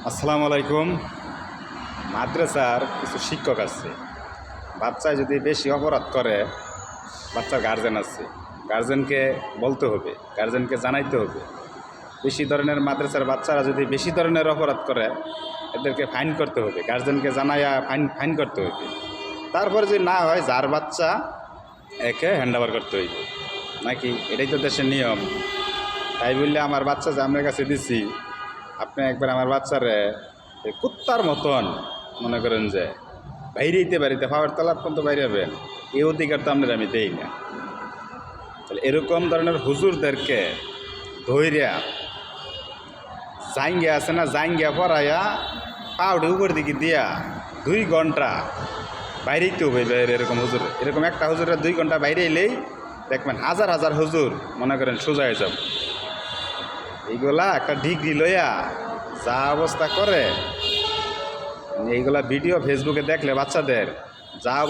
আসসালামু আলাইকুম। মাদ্রাসার কিছু শিক্ষক আছে, বাচ্চায় যদি বেশি অপরাধ করে, বাচ্চার গার্জেন আছে, গার্জেনকে বলতে হবে, গার্জেনকে জানাইতে হবে। বেশি ধরনের মাদ্রাসার বাচ্চারা যদি বেশি ধরনের অপরাধ করে, এদেরকে ফাইন করতে হবে, গার্জেনকে জানাইয়া ফাইন করতে হবে। তারপরে যদি না হয়, যার বাচ্চা একে হ্যান্ড ওভার করতে হইবে, নাকি এটাই তো দেশের নিয়ম। তাই বললে আমার বাচ্চা যে আপনার কাছে দিছি, আপনি একবার আমার বাচ্চারে কুত্তার মতন মনে করেন যে বাইরেইতে বাড়িতে পাওয়ার তলাপ পর্যন্ত বাইরে হবেন, এই অধিকার তো আপনার আমি দেই না। তাহলে এরকম ধরনের হুজুরদেরকে ধৈর্যা জাইঙ্গা আছে না, জাইঙ্গা পড়াইয়া পাউডি উপর দিকে দিয়া 2 ঘন্টা বাইরেইতে হবে। এরকম হুজুর, এরকম একটা হুজুরের 2 ঘন্টা বাইরে এলেই দেখবেন হাজার হাজার হুজুর মনে করেন সোজা হয়ে যাবে। এইগুলা একটা ডিগ্রি লইয়া যা অবস্থা করে, এইগুলা ভিডিও ফেসবুকে দেখলে বাচ্চাদের যাও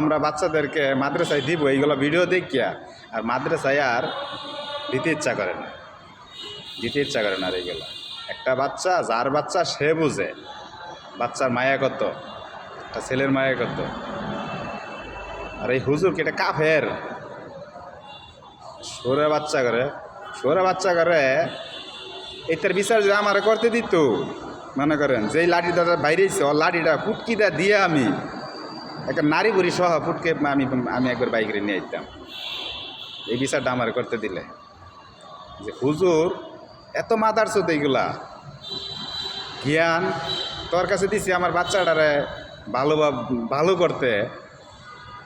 আমরা বাচ্চাদেরকে মাদ্রাসায় দিব, এইগুলো ভিডিও দেখিয়া আর মাদ্রাসায় আর দিতে ইচ্ছা করে না, আর এইগুলা একটা বাচ্চা, যার বাচ্চা সে বুঝে বাচ্চার মায়া কত, একটা ছেলের মায়া কত। আর এই হুজুরকে এটা কাফের, সোরে বাচ্চা করে এটার বিচার যদি আমার করতে দিত, মনে করেন যেই লাঠিটা বাইরেছে ও লাঠিটা ফুটকিটা দিয়ে আমি একটা নারী বুড়ি সহ ফুটকে আমি একবার বাইকে নিয়ে যেতাম, এই বিচারটা আমার করতে দিলে। যে হুজুর এত মাদার চোদ, এইগুলা জ্ঞান তোর কাছে দিছি আমার বাচ্চাটারে ভালো করতে,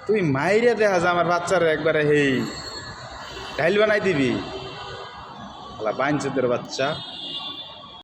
তুই মাইরে দেখা যা আমার বাচ্চারে একবারে হেই ঢাইল বানাই দিবি। বাইনচোদের বাচ্চা।